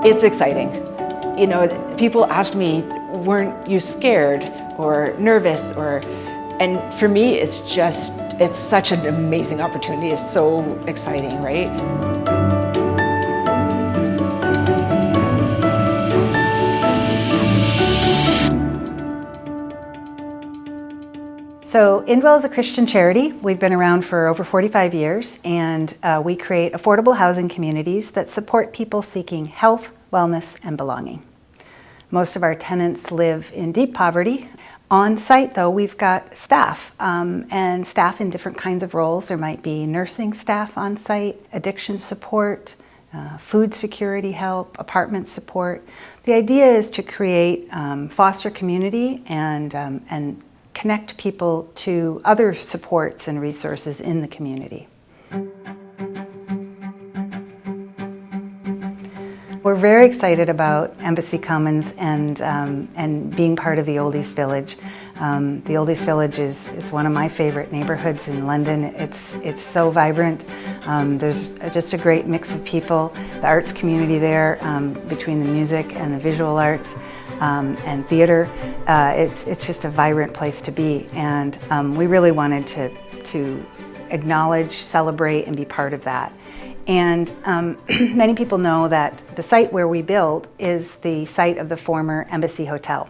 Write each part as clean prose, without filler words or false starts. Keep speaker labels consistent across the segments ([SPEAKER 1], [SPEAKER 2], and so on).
[SPEAKER 1] It's exciting. You know, people asked me, weren't you scared or nervous? And for me, it's such an amazing opportunity. It's so exciting, right?
[SPEAKER 2] So Indwell is a Christian charity. We've been around for over 45 years, and we create affordable housing communities that support people seeking health, wellness, and belonging. Most of our tenants live in deep poverty. On site, though, we've got staff, and staff in different kinds of roles. There might be nursing staff on site, addiction support, food security help, apartment support. The idea is to create foster community and connect people to other supports and resources in the community. We're very excited about Embassy Commons and being part of the Old East Village. The Old East Village is one of my favorite neighborhoods in London. It's so vibrant. There's just a great mix of people. The arts community there, between the music and the visual arts and theater, it's just a vibrant place to be. And we really wanted to acknowledge, celebrate, and be part of that. And many people know that the site where we build is the site of the former Embassy Hotel.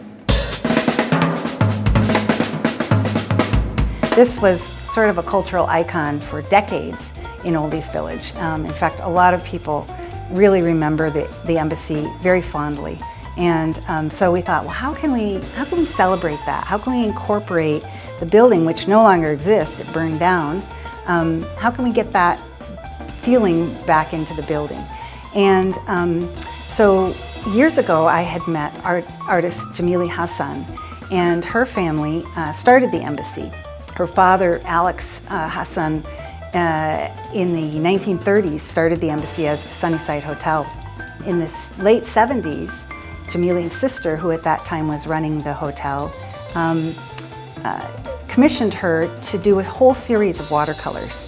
[SPEAKER 2] This was sort of a cultural icon for decades in Old East Village. In fact, a lot of people really remember the Embassy very fondly. And so we thought, well, how can we celebrate that? How can we incorporate the building, which no longer exists, it burned down? How can we get that feeling back into the building? And so years ago, I had met artist Jamili Hassan, and her family started the Embassy. Her father, Alex Hassan, in the 1930s started the Embassy as the Sunnyside Hotel. In the late 70s, Jamili's sister, who at that time was running the hotel, commissioned her to do a whole series of watercolors.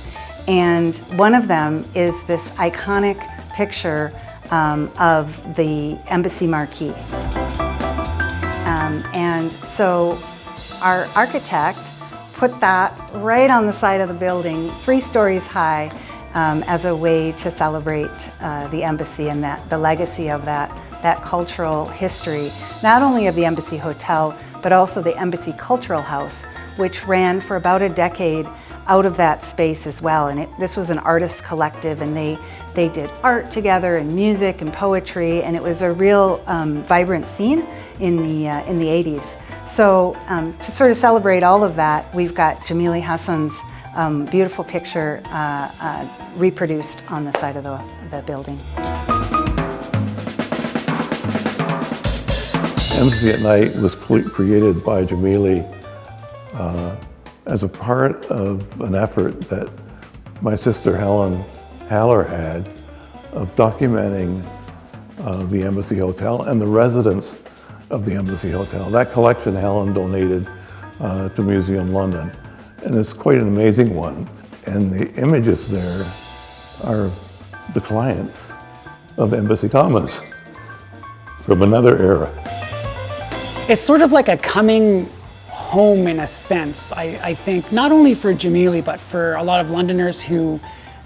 [SPEAKER 2] And one of them is this iconic picture of the Embassy marquee. And so our architect put that right on the side of the building, 3 stories high, as a way to celebrate the Embassy and the legacy of that cultural history, not only of the Embassy Hotel, but also the Embassy Cultural House, which ran for about a decade out of that space as well. And this was an artist collective, and they did art together and music and poetry, and it was a real vibrant scene in the 80s. So to sort of celebrate all of that, we've got Jamili Hassan's beautiful picture reproduced on the side of the building.
[SPEAKER 3] Embassy at Night was created by Jamili as a part of an effort that my sister Helen Haller had of documenting the Embassy Hotel and the residents of the Embassy Hotel. That collection Helen donated to Museum London, and it's quite an amazing one. And the images there are the clients of Embassy Commons from another era.
[SPEAKER 4] It's sort of like a coming home in a sense, I think, not only for Jamili, but for a lot of Londoners who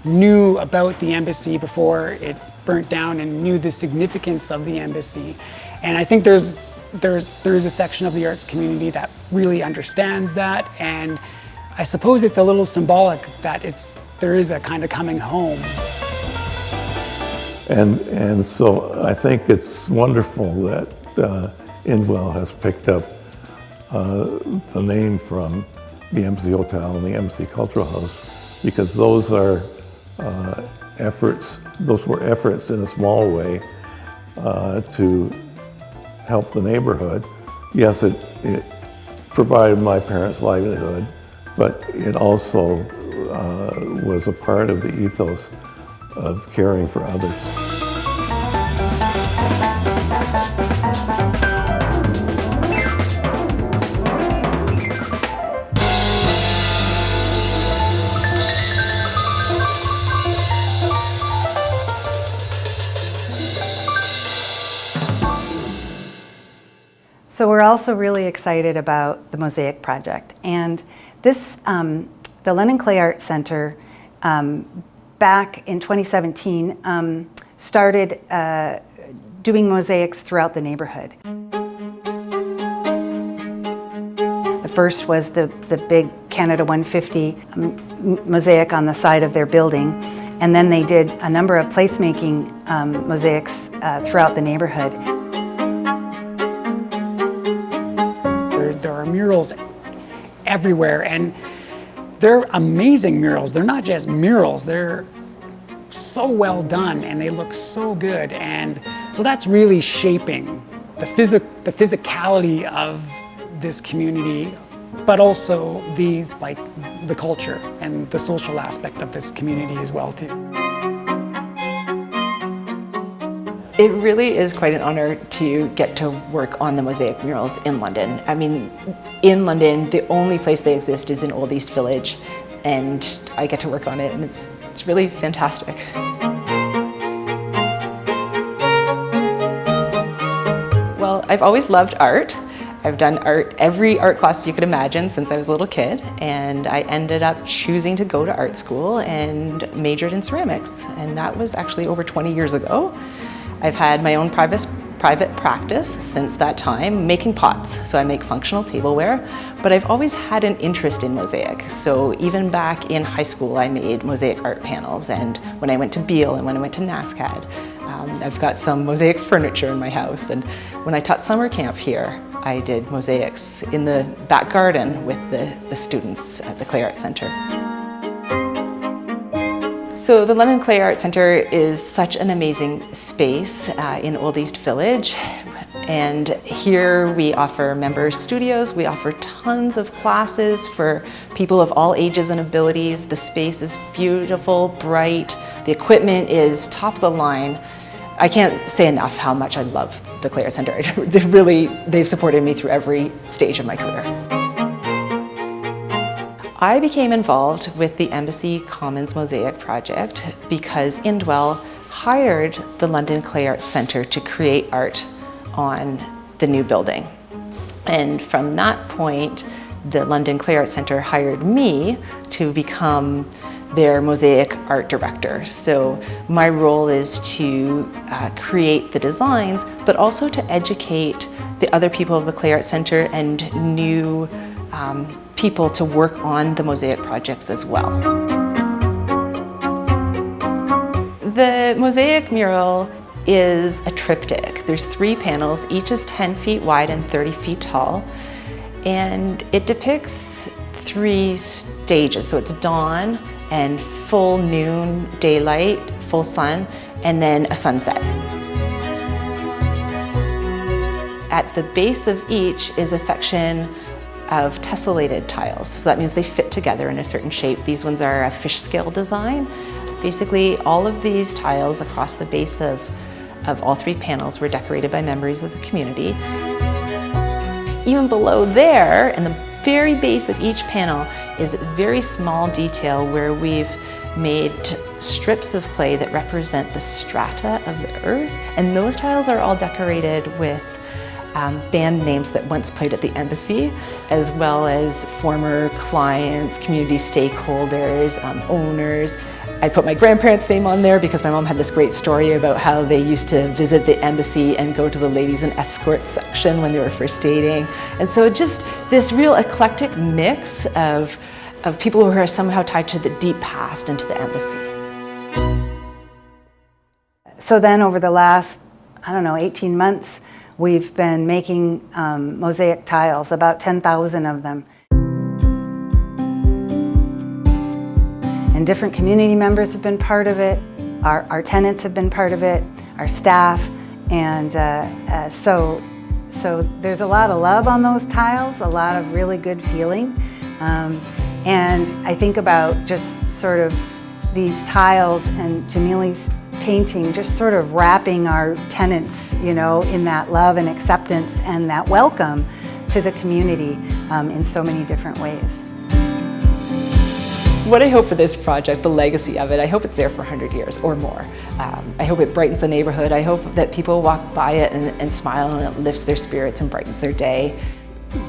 [SPEAKER 4] knew about the Embassy before it burnt down and knew the significance of the Embassy. And I think there's a section of the arts community that really understands that, and I suppose it's a little symbolic that there is a kind of coming home.
[SPEAKER 3] And so I think it's wonderful that Indwell has picked up the name from the Embassy Hotel and the Embassy Cultural House, because those are those were efforts in a small way to help the neighborhood. Yes, it provided my parents' livelihood, but it also was a part of the ethos of caring for others.
[SPEAKER 2] So we're also really excited about the Mosaic project. And this, the London Clay Arts Center, back in 2017, started doing mosaics throughout the neighborhood. The first was the big Canada 150 mosaic on the side of their building. And then they did a number of placemaking mosaics throughout the neighborhood.
[SPEAKER 4] There are murals everywhere, and they're amazing murals. They're not just murals, they're so well done and they look so good. And so that's really shaping the physicality of this community, but also the culture and the social aspect of this community as well too.
[SPEAKER 1] It really is quite an honor to get to work on the mosaic murals in London. I mean, in London, the only place they exist is in Old East Village, and I get to work on it, and it's really fantastic. Well, I've always loved art. I've done every art class you could imagine since I was a little kid, and I ended up choosing to go to art school and majored in ceramics, and that was actually over 20 years ago. I've had my own private practice since that time, making pots. So I make functional tableware, but I've always had an interest in mosaic. So even back in high school, I made mosaic art panels, and when I went to Beale and when I went to NASCAD, I've got some mosaic furniture in my house. And when I taught summer camp here, I did mosaics in the back garden with the students at the Clay Arts Center. So the London Clay Arts Center is such an amazing space in Old East Village. And here we offer member studios, we offer tons of classes for people of all ages and abilities. The space is beautiful, bright, the equipment is top of the line. I can't say enough how much I love the Clay Arts Center. They've supported me through every stage of my career. I became involved with the Embassy Commons Mosaic Project because Indwell hired the London Clay Arts Center to create art on the new building. And from that point, the London Clay Arts Center hired me to become their mosaic art director. So my role is to create the designs, but also to educate the other people of the Clay Arts Center and new people to work on the mosaic projects as well. The mosaic mural is a triptych. There's 3 panels, each is 10 feet wide and 30 feet tall, and it depicts 3 stages. So it's dawn and full noon, daylight, full sun, and then a sunset. At the base of each is a section of tessellated tiles. So that means they fit together in a certain shape. These ones are a fish scale design. Basically, all of these tiles across the base of all 3 panels were decorated by members of the community. Even below there, in the very base of each panel, is a very small detail where we've made strips of clay that represent the strata of the earth. And those tiles are all decorated with band names that once played at the Embassy, as well as former clients, community stakeholders, owners. I put my grandparents' name on there because my mom had this great story about how they used to visit the Embassy and go to the ladies and escorts section when they were first dating. And so just this real eclectic mix of people who are somehow tied to the deep past and to the Embassy.
[SPEAKER 2] So then over the last, 18 months, we've been making mosaic tiles, about 10,000 of them. And different community members have been part of it, our tenants have been part of it, our staff, and so there's a lot of love on those tiles, a lot of really good feeling. And I think about just sort of these tiles and Jamili's painting just sort of wrapping our tenants, in that love and acceptance and that welcome to the community in so many different ways.
[SPEAKER 1] What I hope for this project, the legacy of it, I hope it's there for 100 years or more. I hope it brightens the neighborhood. I hope that people walk by it and smile, and it lifts their spirits and brightens their day.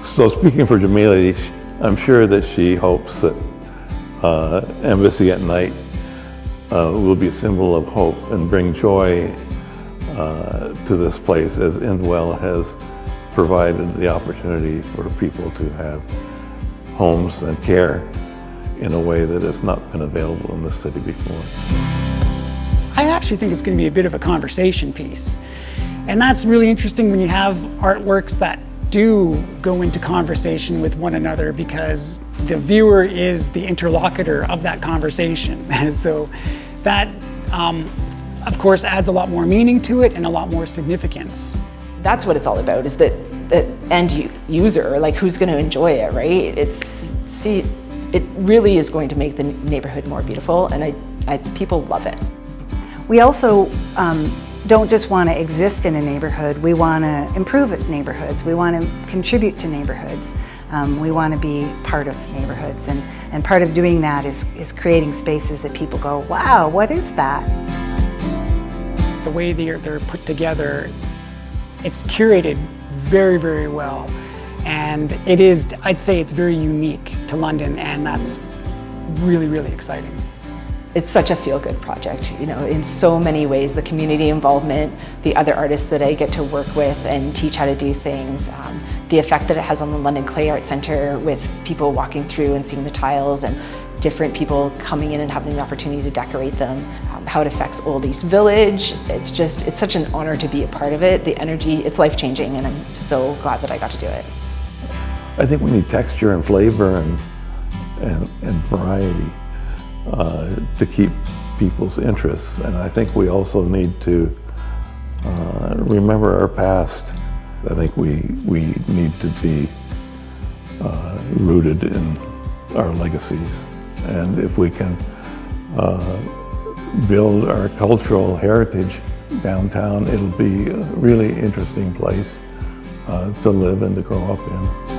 [SPEAKER 3] So speaking for Jamili, I'm sure that she hopes that Embassy at Night will be a symbol of hope and bring joy to this place, as Indwell has provided the opportunity for people to have homes and care in a way that has not been available in the city before.
[SPEAKER 4] I actually think it's going to be a bit of a conversation piece. And that's really interesting when you have artworks that do go into conversation with one another, because the viewer is the interlocutor of that conversation. So that, of course, adds a lot more meaning to it and a lot more significance.
[SPEAKER 1] That's what it's all about, is the end user, like who's going to enjoy it, right? It really is going to make the neighborhood more beautiful, and people love it.
[SPEAKER 2] We also don't just want to exist in a neighborhood, we want to improve neighborhoods, we want to contribute to neighborhoods, we want to be part of neighborhoods, and part of doing that is creating spaces that people go, wow, what is that?
[SPEAKER 4] The way they're put together, it's curated very, very well. And it is, I'd say it's very unique to London, and that's really, really exciting.
[SPEAKER 1] It's such a feel-good project, you know, in so many ways. The community involvement, the other artists that I get to work with and teach how to do things, the effect that it has on the London Clay Art Centre with people walking through and seeing the tiles, and different people coming in and having the opportunity to decorate them, how it affects Old East Village. It's such an honor to be a part of it. The energy, it's life-changing, and I'm so glad that I got to do it.
[SPEAKER 3] I think we need texture and flavor and variety to keep people's interests, and I think we also need to remember our past. I think we need to be rooted in our legacies, and if we can build our cultural heritage downtown, it'll be a really interesting place to live and to grow up in.